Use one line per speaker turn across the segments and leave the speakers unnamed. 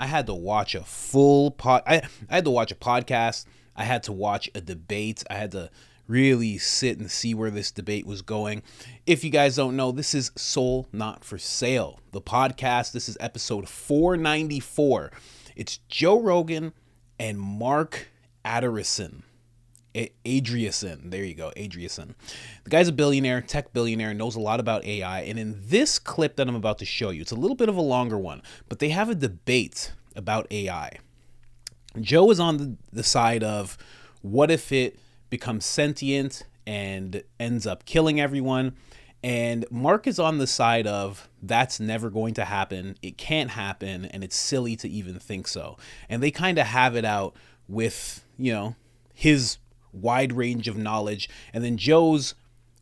I had to watch a full I had to watch a podcast. I had to watch a debate. I had to really sit and see where this debate was going. If you guys don't know, this is Soul Not For Sale, the podcast. This is episode 494. It's Joe Rogan and Mark Adreessen. Adreessen. There you go, Adreessen. The guy's a billionaire, tech billionaire, knows a lot about AI. And in this clip that I'm about to show you, it's a little bit of a longer one, but they have a debate about AI. Joe is on the side of what if it becomes sentient and ends up killing everyone. And Mark is on the side of that's never going to happen. It can't happen. And it's silly to even think so. And they kind of have it out with, his wide range of knowledge and then Joe's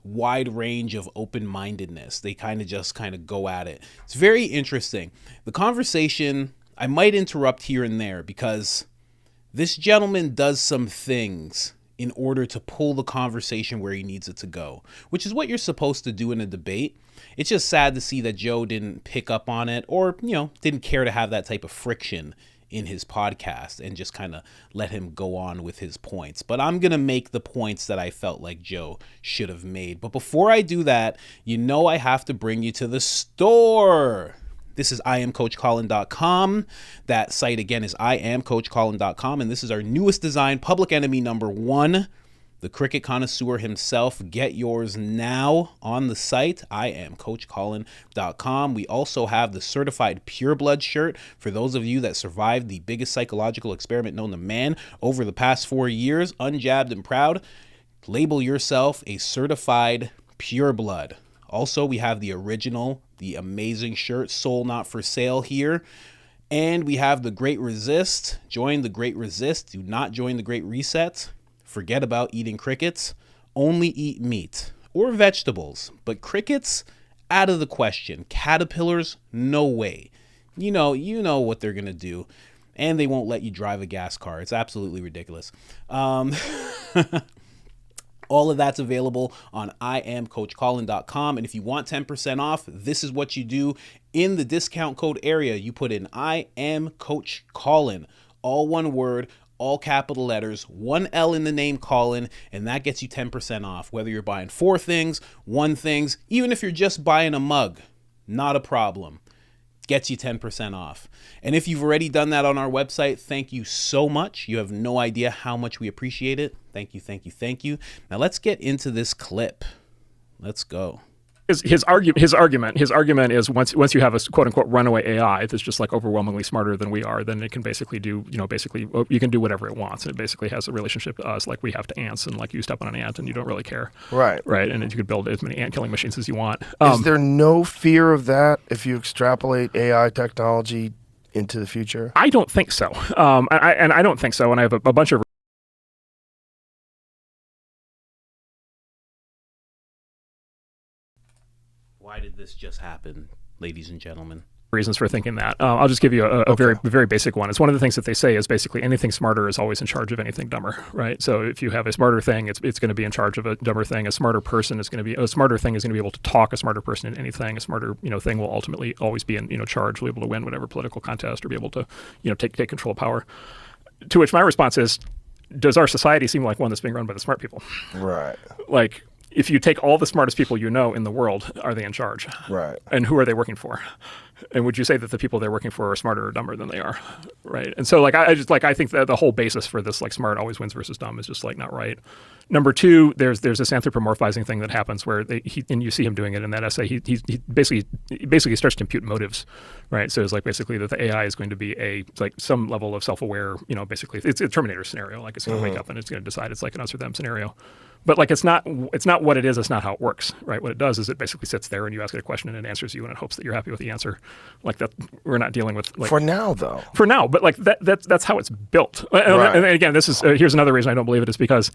wide range of open-mindedness. They kind of go at it. It's very interesting. The conversation, I might interrupt here and there because this gentleman does some things in order to pull the conversation where he needs it to go, which is what you're supposed to do in a debate. It's just sad to see that Joe didn't pick up on it or, didn't care to have that type of friction in his podcast and just kind of let him go on with his points. But I'm going to make the points that I felt like Joe should have made. But before I do that, I have to bring you to the store. This is unpredictability.com. That site again is unpredictability.com. And this is our newest design, Public Enemy #1. The cricket connoisseur himself. Get yours now on the site, unpredictability.com. We also have the certified pureblood shirt for those of you that survived the biggest psychological experiment known to man over the past 4 years, unjabbed and proud. Label yourself a certified pureblood. Also, we have the original, the amazing shirt, Soul Not For Sale here. And we have the Great Resist. Join the Great Resist. Do not join the Great Reset. Forget about eating crickets. Only eat meat or vegetables. But crickets, out of the question. Caterpillars, no way. You know what they're going to do. And they won't let you drive a gas car. It's absolutely ridiculous. All of that's available on IamCoachColin.com. And if you want 10% off, this is what you do. In the discount code area, you put in I am Coach Colin. All one word, all capital letters, one L in the name Colin, and that gets you 10% off. Whether you're buying 4 things, 1 things, even if you're just buying a mug, not a problem. Gets you 10% off. And if you've already done that on our website, thank you so much. You have no idea how much we appreciate it. Thank you, thank you, thank you. Now let's get into this clip. Let's go.
His argument is once you have a quote unquote runaway AI that's just like overwhelmingly smarter than we are, then it can basically do, you can do whatever it wants. And it basically has a relationship to us like we have to ants, and like you step on an ant and you don't really care.
Right.
Right. And you could build as many ant killing machines as you want.
Is there no fear of that if you extrapolate AI technology into the future?
I don't think so. I don't think so. And I have a bunch of
Why did this just happen, ladies and gentlemen?
reasons for thinking that. I'll just give you a very basic one. It's one of the things that they say is basically anything smarter is always in charge of anything dumber, right? So if you have a smarter thing, it's going to be in charge of a dumber thing. A smarter thing is going to be able to talk a smarter person in anything. A smarter thing will ultimately always be in charge, will be able to win whatever political contest or be able to take control of power. To which my response is, does our society seem like one that's being run by the smart people?
Right.
Like, if you take all the smartest people in the world, are they in charge?
Right.
And who are they working for? And would you say that the people they're working for are smarter or dumber than they are? Right. And so I think that the whole basis for this smart always wins versus dumb is just not right. Number two, there's this anthropomorphizing thing that happens where and you see him doing it in that essay. He basically starts to impute motives, right? So it's basically that the AI is going to be some level of self-aware, basically it's a Terminator scenario. It's going to wake up and it's going to decide it's an us or them scenario. But it's not what it is. It's not how it works, right? What it does is it basically sits there and you ask it a question and it answers you and it hopes that you're happy with the answer. That we're not dealing with
for now, though.
For now, but that's how it's built.
Right.
And again, this is here's another reason I don't believe it is because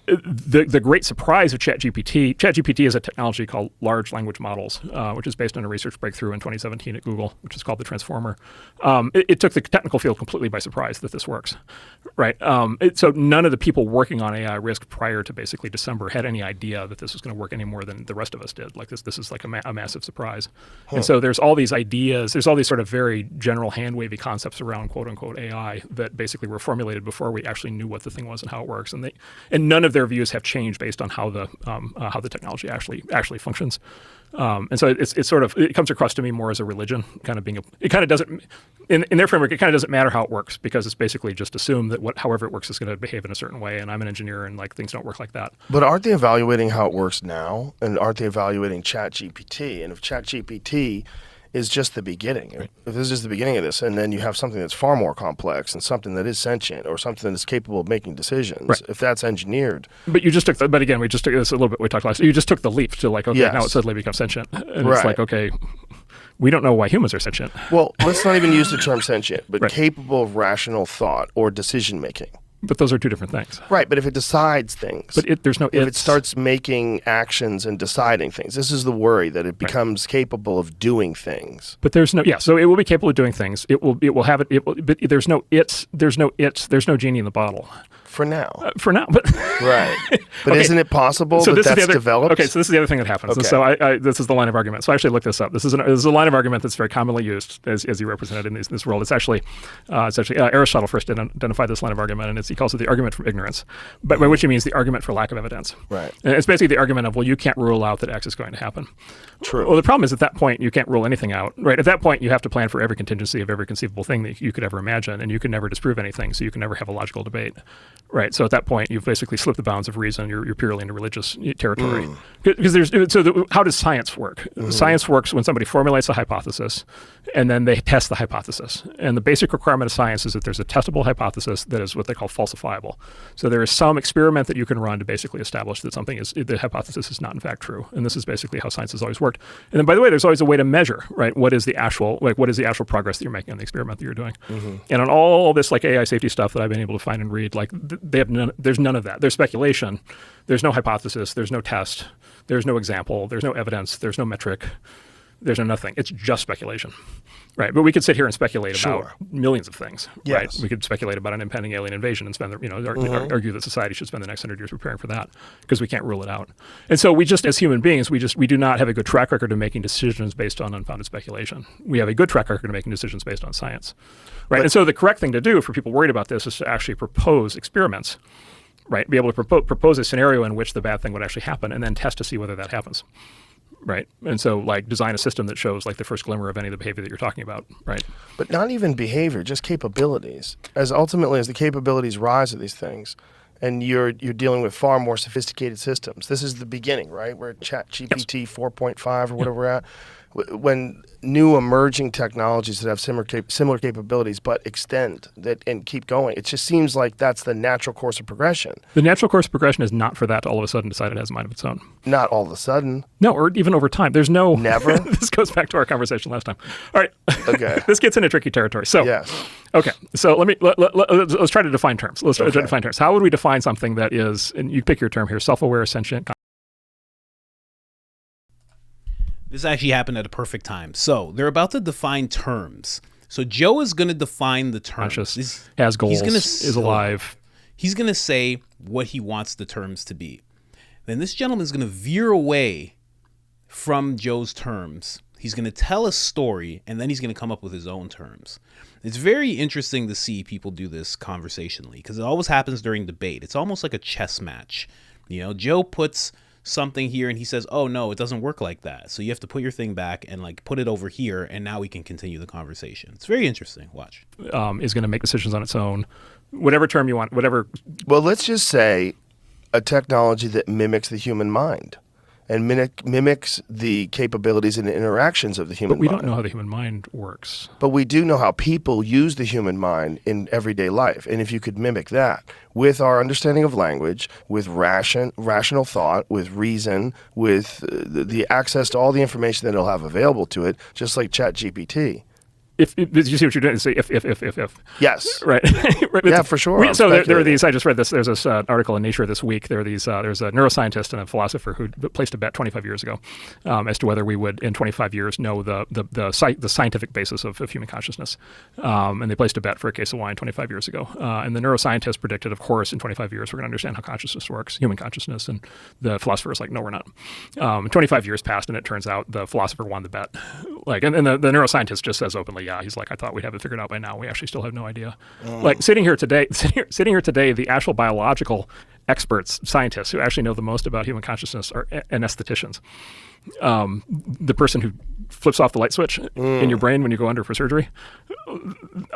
the great surprise of ChatGPT is a technology called large language models, which is based on a research breakthrough in 2017 at Google, which is called the Transformer. It took the technical field completely by surprise that this works, right? So none of the people working on AI risk prior to basically December had any idea that this was going to work any more than the rest of us did. Like this is like a massive surprise. And so there's all these ideas, there's all these sort of very general hand-wavy concepts around quote unquote AI that basically were formulated before we actually knew what the thing was and how it works. And none of their views have changed based on how the technology actually functions. And so it's sort of, it comes across to me more as a religion, kind of it kind of doesn't, in their framework, it kind of doesn't matter how it works because it's basically just assumed that however it works is going to behave in a certain way. And I'm an engineer and like things don't work like that.
But aren't they evaluating how it works now? And aren't they evaluating ChatGPT? And if ChatGPT is just the beginning,
right.
If this is just the beginning of this, and then you have something that's far more complex and something that is sentient or something that is capable of making decisions,
right.
If that's engineered.
But but again, we just took this a little bit, we talked last, you just took the leap to like, okay,
yes.
now it suddenly becomes sentient. And
right.
It's like, okay, we don't know why humans are sentient.
Well, let's not even use the term sentient, but
right.
capable of rational thought or decision making.
But those are two different things.
Right, but if it decides things.
But if it
starts making actions and deciding things, this is the worry that it becomes capable of doing things.
But so it will be capable of doing things. It will but there's no genie in the bottle.
For now.
But
right. But
okay.
Isn't it possible that's developed?
Okay, so this is the other thing that happens.
Okay.
And so this is the line of argument. So I actually looked this up. This is a line of argument that's very commonly used as you represented in this world. It's actually Aristotle first identified this line of argument, and he calls it the argument from ignorance, but by which he means the argument for lack of evidence.
Right.
And it's basically the argument of, well, you can't rule out that X is going to happen.
True.
Well, the problem is at that point, you can't rule anything out, right? At that point, you have to plan for every contingency of every conceivable thing that you could ever imagine, and you can never disprove anything, so you can never have a logical debate, right? So at that point, you've basically slipped the bounds of reason. You're purely into religious territory. Because how does science work? Science works when somebody formulates a hypothesis, and then they test the hypothesis. And the basic requirement of science is that there's a testable hypothesis that is what they call falsifiable. So there is some experiment that you can run to basically establish that the hypothesis is not in fact true. And this is basically how science has always worked. And then, by the way, there's always a way to measure, right? What is the actual progress that you're making on the experiment that you're doing? And on all this like AI safety stuff that I've been able to find and read, like there's none of that. There's speculation. There's no hypothesis. There's no test. There's no example. There's no evidence. There's no metric. There's no nothing. It's just speculation, right? But we could sit here and speculate about millions of things, right? We could speculate about an impending alien invasion and argue that society should spend the next 100 years preparing for that because we can't rule it out. And so we just, as human beings, we do not have a good track record of making decisions based on unfounded speculation. We have a good track record of making decisions based on science, right? And so the correct thing to do for people worried about this is to actually propose experiments, right? Be able to propose a scenario in which the bad thing would actually happen and then test to see whether that happens. Right. And so like design a system that shows like the first glimmer of any of the behavior that you're talking about. Right.
But not even behavior, just capabilities. As ultimately as the capabilities rise of these things and you're dealing with far more sophisticated systems. This is the beginning, right? We're at ChatGPT 4.5 or whatever we're at. When new emerging technologies that have similar capabilities but extend that and keep going, it just seems like that's the natural course of progression.
The natural course of progression is not for that to all of a sudden decide it has a mind of its own.
Not all of a sudden.
No, or even over time. There's no...
Never?
This goes back to our conversation last time. All right.
Okay.
This gets into tricky territory. So,
yes.
Okay. So let's try to define terms. Let's try to define terms. How would we define something that is, and you pick your term here, self-aware, sentient...
This actually happened at a perfect time. So they're about to define terms. So Joe is going to define the terms.
Conscious, has goals, is alive.
He's going to say what he wants the terms to be. Then this gentleman is going to veer away from Joe's terms. He's going to tell a story, and then he's going to come up with his own terms. It's very interesting to see people do this conversationally because it always happens during debate. It's almost like a chess match. You know, Joe puts something here and he says, oh no, it doesn't work like that. So you have to put your thing back and like put it over here, and now we can continue the conversation. It's very interesting. Watch.
Is going to make decisions on its own. Whatever term you want, whatever.
Well, let's just say a technology that mimics the human mind and mimics the capabilities and interactions of the human mind.
But we don't know how the human mind works.
But we do know how people use the human mind in everyday life. And if you could mimic that with our understanding of language, with rational thought, with reason, with the access to all the information that it'll have available to it, just like ChatGPT,
Did you see what you're doing? Say if.
Yes.
Right. Right.
Yeah, for sure. I'm
So there are
speculating.
these. I just read this. There's this article in Nature this week. There are these. There's a neuroscientist and a philosopher who placed a bet 25 years ago as to whether we would in 25 years know the scientific basis of human consciousness. And they placed a bet for a case of wine 25 years ago. And the neuroscientist predicted, of course, in 25 years we're going to understand how consciousness works, human consciousness. And the philosopher was like, no, we're not. 25 years passed, and it turns out the philosopher won the bet. Like, and the neuroscientist just says openly, yeah, he's like, I thought we'd have it figured out by now. We actually still have no idea. Like sitting here today, the actual biological experts, scientists who actually know the most about human consciousness are anestheticians. The person who flips off the light switch in your brain when you go under for surgery.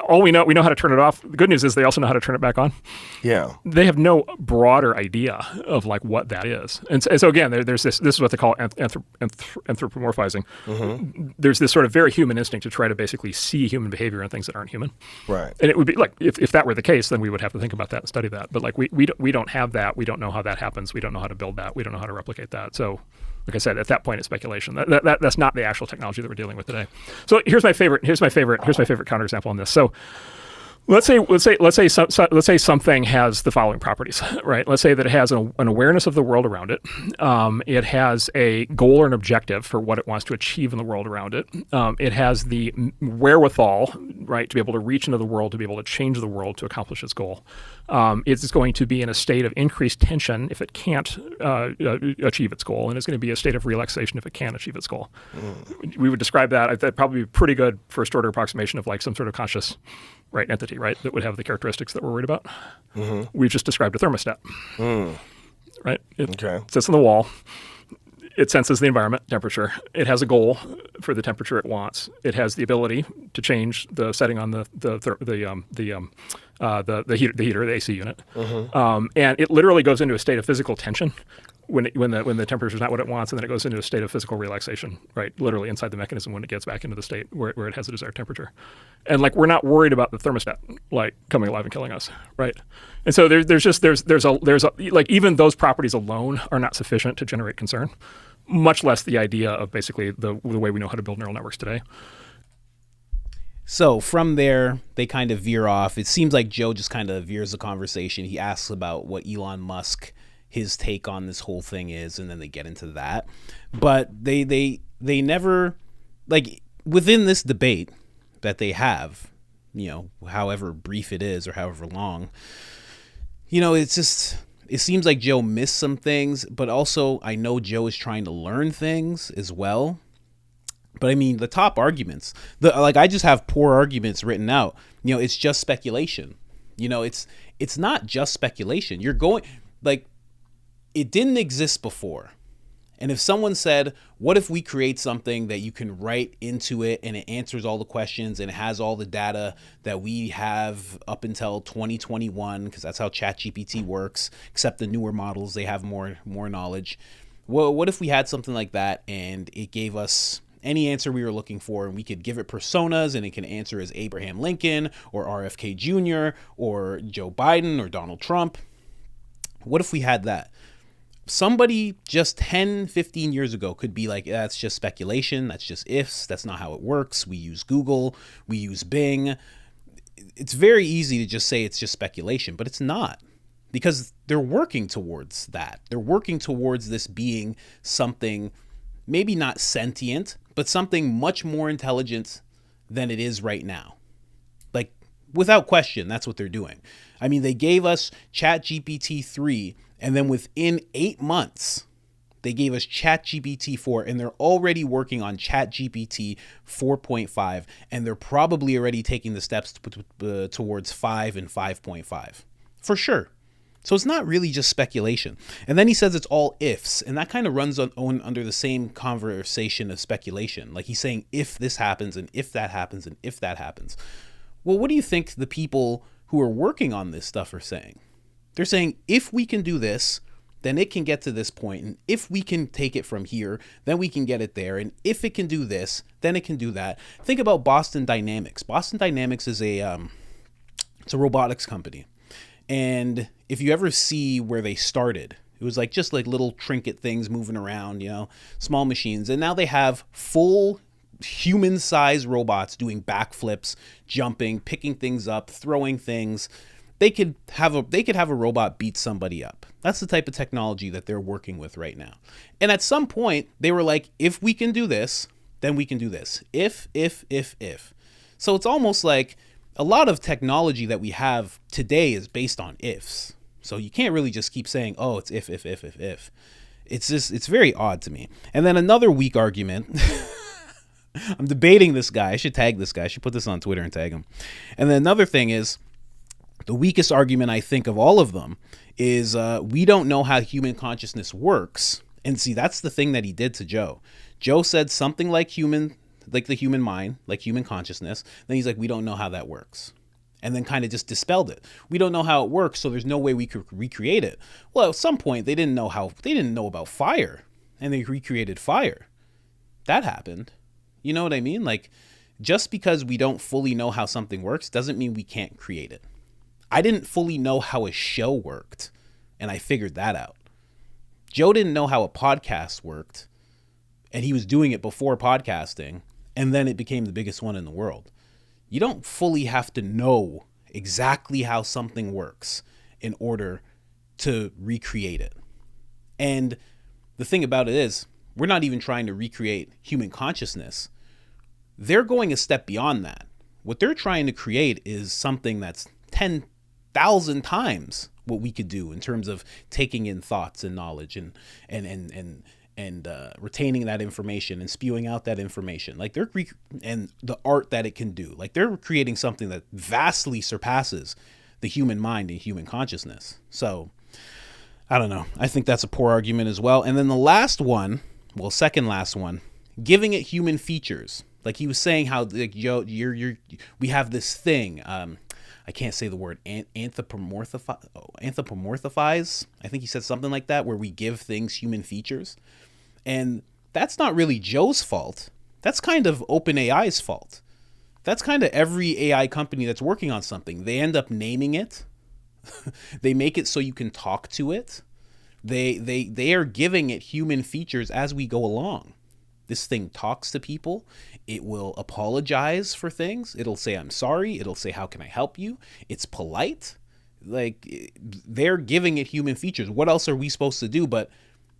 All we know how to turn it off. The good news is they also know how to turn it back on.
Yeah.
They have no broader idea of like what that is. And so again, there's this is what they call anthropomorphizing. There's this sort of very human instinct to try to basically see human behavior in things that aren't human.
Right.
And it would be like, if that were the case, then we would have to think about that and study that. But like we don't have that. We don't know how that happens. We don't know how to build that. We don't know how to replicate that. So like I said, at that point, it's speculation. That's not the actual technology that we're dealing with today. So here's my favorite counterexample on this. So let's say something has the following properties, right? Let's say that it has an awareness of the world around it. It has a goal or an objective for what it wants to achieve in the world around it. It has the wherewithal, right, to be able to reach into the world, to be able to change the world to accomplish its goal. It's going to be in a state of increased tension if it can't achieve its goal, and it's going to be a state of relaxation if it can achieve its goal. We would describe that. That'd probably be pretty good first order approximation of like some sort of conscious, right, entity, right, that would have the characteristics that we're worried about. We've just described a thermostat, right? It sits on the wall. It senses the environment temperature. It has a goal for the temperature it wants. It has the ability to change the setting on the heater, the AC unit, and it literally goes into a state of physical tension when the temperature is not what it wants, and then it goes into a state of physical relaxation, right? Literally inside the mechanism when it gets back into the state where it has the desired temperature, and like we're not worried about the thermostat like coming alive and killing us, right? And so there's like even those properties alone are not sufficient to generate concern, much less the idea of basically the way we know how to build neural networks today.
So from there, they kind of veer off. It seems like Joe just kind of veers the conversation. He asks about what Elon Musk, his take on this whole thing is, and then they get into that. But they never, like, within this debate that they have, you know, however brief it is or however long, you know, it's just, it seems like Joe missed some things, but also I know Joe is trying to learn things as well. But I mean, the top arguments, I just have poor arguments written out. You know, it's just speculation. You know, it's not just speculation. You're going, like, it didn't exist before. And if someone said, what if we create something that you can write into it and it answers all the questions and it has all the data that we have up until 2021, because that's how ChatGPT works, except the newer models, they have more knowledge. Well, what if we had something like that and it gave us any answer we were looking for, and we could give it personas and it can answer as Abraham Lincoln or RFK Jr. or Joe Biden or Donald Trump? What if we had that? Somebody just 10, 15 years ago could be like, that's just speculation. That's just ifs. That's not how it works. We use Google. We use Bing. It's very easy to just say it's just speculation, but it's not, because they're working towards that. They're working towards this being something maybe not sentient, but something much more intelligent than it is right now. Like, without question, that's what they're doing. I mean, they gave us ChatGPT 3, and then within 8 months, they gave us ChatGPT 4, and they're already working on ChatGPT 4.5, and they're probably already taking the steps towards 5 and 5.5. For sure. So it's not really just speculation. And then he says it's all ifs, and that kind of runs on under the same conversation of speculation. Like, he's saying if this happens, and if that happens, and if that happens. Well, what do you think the people who are working on this stuff are saying? They're saying, if we can do this, then it can get to this point, and if we can take it from here, then we can get it there, and if it can do this, then it can do that. Think about Boston Dynamics. Boston Dynamics is it's a robotics company. And if you ever see where they started, it was just like little trinket things moving around, you know, small machines. And now they have full human-sized robots doing backflips, jumping, picking things up, throwing things. They could have a robot beat somebody up. That's the type of technology that they're working with right now. And at some point, they were like, if we can do this, then we can do this. If. So it's almost like a lot of technology that we have today is based on ifs. So you can't really just keep saying, oh, it's if. It's very odd to me. And then another weak argument. I'm debating this guy. I should tag this guy. I should put this on Twitter and tag him. And then another thing is, the weakest argument I think of all of them is we don't know how human consciousness works. And see, that's the thing that he did to Joe. Joe said something like the human mind, like human consciousness. Then he's like, we don't know how that works. And then kind of just dispelled it. We don't know how it works, so there's no way we could recreate it. Well, at some point they didn't know about fire, and they recreated fire. That happened. You know what I mean? Like, just because we don't fully know how something works doesn't mean we can't create it. I didn't fully know how a show worked, and I figured that out. Joe didn't know how a podcast worked, and he was doing it before podcasting, and then it became the biggest one in the world. You don't fully have to know exactly how something works in order to recreate it. And the thing about it is, we're not even trying to recreate human consciousness. They're going a step beyond that. What they're trying to create is something that's 10,000 times what we could do in terms of taking in thoughts and knowledge and retaining that information and spewing out that information. Like and the art that it can do. Like, they're creating something that vastly surpasses the human mind and human consciousness. So I don't know. I think that's a poor argument as well. And then the last one, second last one, giving it human features. Like, he was saying how, like, we have this thing. I can't say the word anthropomorphize. I think he said something like that, where we give things human features. And that's not really Joe's fault. That's kind of OpenAI's fault. That's kind of every AI company that's working on something. They end up naming it. They make it so you can talk to it. They are giving it human features as we go along. This thing talks to people. It will apologize for things. It'll say, I'm sorry. It'll say, how can I help you? It's polite. Like, they're giving it human features. What else are we supposed to do but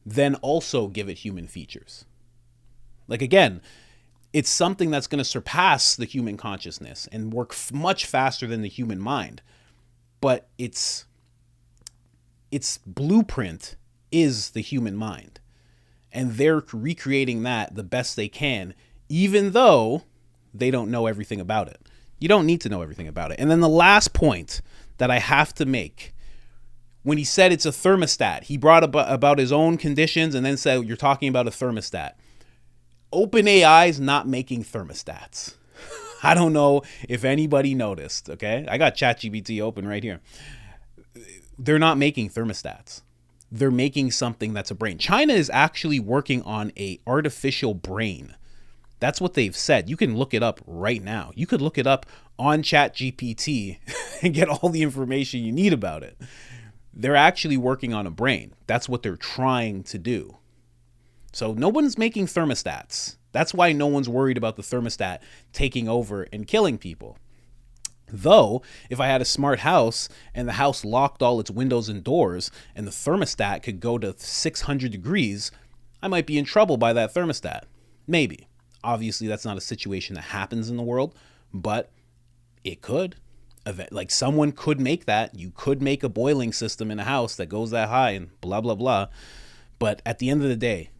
then also give it human features? Like, again, it's something that's going to surpass the human consciousness and work much faster than the human mind. But its blueprint is the human mind. And they're recreating that the best they can, even though they don't know everything about it. You don't need to know everything about it. And then the last point that I have to make, when he said it's a thermostat, he brought up about his own conditions and then said, you're talking about a thermostat. OpenAI is not making thermostats. I don't know if anybody noticed, okay? I got ChatGPT open right here. They're not making thermostats. They're making something that's a brain. China is actually working on a artificial brain. That's what they've said. You can look it up right now. You could look it up on ChatGPT and get all the information you need about it. They're actually working on a brain. That's what they're trying to do. So no one's making thermostats. That's why no one's worried about the thermostat taking over and killing people. Though, if I had a smart house and the house locked all its windows and doors and the thermostat could go to 600 degrees, I might be in trouble by that thermostat. Maybe. Obviously, that's not a situation that happens in the world, but it could. Like, someone could make that. You could make a boiling system in a house that goes that high and blah, blah, blah. But at the end of the day,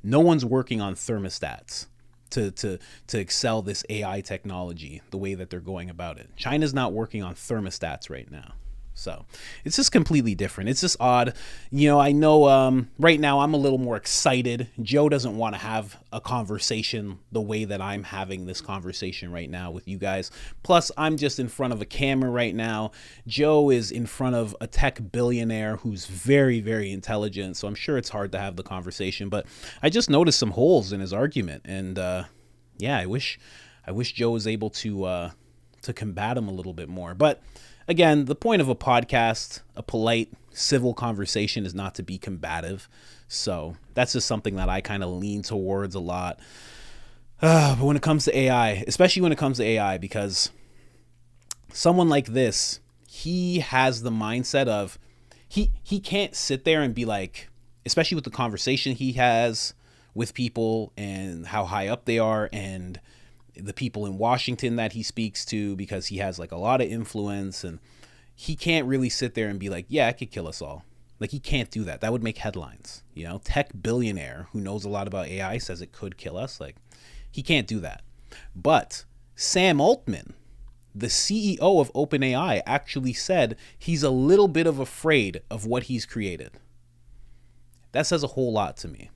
no one's working on thermostats to excel this AI technology the way that they're going about it. China's not working on thermostats right now. So it's just completely different. It's just odd. You know, I know right now I'm a little more excited. Joe doesn't want to have a conversation the way that I'm having this conversation right now with you guys. Plus, I'm just in front of a camera right now. Joe is in front of a tech billionaire who's very, very intelligent. So I'm sure it's hard to have the conversation. But I just noticed some holes in his argument. And yeah, I wish Joe was able to combat him a little bit more. But again, the point of a podcast, a polite, civil conversation, is not to be combative. So that's just something that I kind of lean towards a lot. But when it comes to AI, especially when it comes to AI, because someone like this, he has the mindset of he can't sit there and be like, especially with the conversation he has with people and how high up they are and the people in Washington that he speaks to, because he has like a lot of influence, and he can't really sit there and be like, yeah, it could kill us all. Like, he can't do that. That would make headlines. You know, tech billionaire who knows a lot about AI says it could kill us. Like, he can't do that. But Sam Altman, the CEO of OpenAI, actually said he's a little bit of afraid of what he's created. That says a whole lot to me.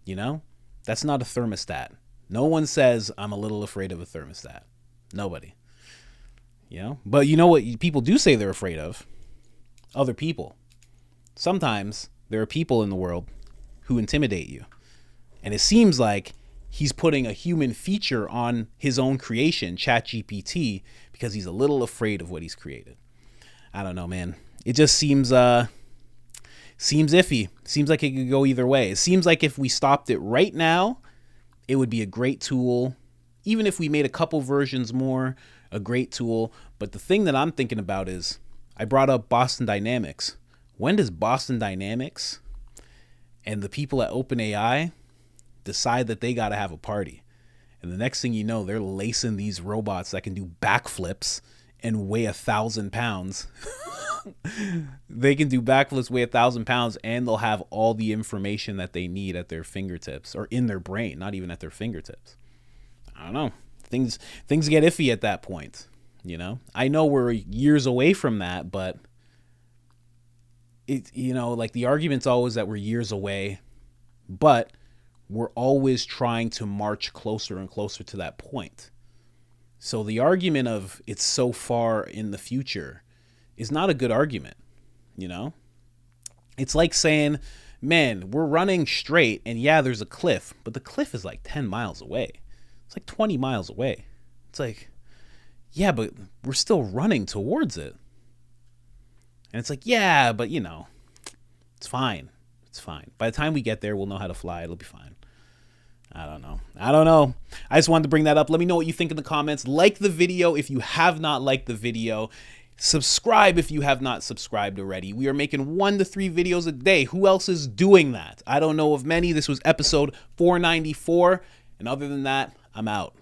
You know, that's not a thermostat. No one says I'm a little afraid of a thermostat. Nobody. You know, but you know what people do say they're afraid of? Other people. Sometimes there are people in the world who intimidate you. And it seems like he's putting a human feature on his own creation, ChatGPT, because he's a little afraid of what he's created. I don't know, man. It just seems iffy. Seems like it could go either way. It seems like if we stopped it right now, it would be a great tool. Even if we made a couple versions more, a great tool. But the thing that I'm thinking about is, I brought up Boston Dynamics. When does Boston Dynamics and the people at OpenAI decide that they got to have a party? And the next thing you know, they're lacing these robots that can do backflips and weigh 1,000 pounds. They can do backflips, weigh 1,000 pounds, and they'll have all the information that they need at their fingertips, or in their brain, not even at their fingertips. I don't know. Things get iffy at that point. You know, I know we're years away from that, but it, you know, like the argument's always that we're years away, but we're always trying to march closer and closer to that point. So the argument of it's so far in the future is not a good argument. You know, it's like saying, man, we're running straight and yeah, there's a cliff, but the cliff is like 10 miles away. It's like 20 miles away. It's like, yeah, but we're still running towards it. And it's like, yeah, but you know, it's fine. It's fine. By the time we get there, we'll know how to fly. It'll be fine. I don't know. I just wanted to bring that up. Let me know what you think in the comments. Like the video if you have not liked the video. Subscribe if you have not subscribed already. We are making 1 to 3 videos a day. Who else is doing that? I don't know of many. This was episode 494. And other than that, I'm out.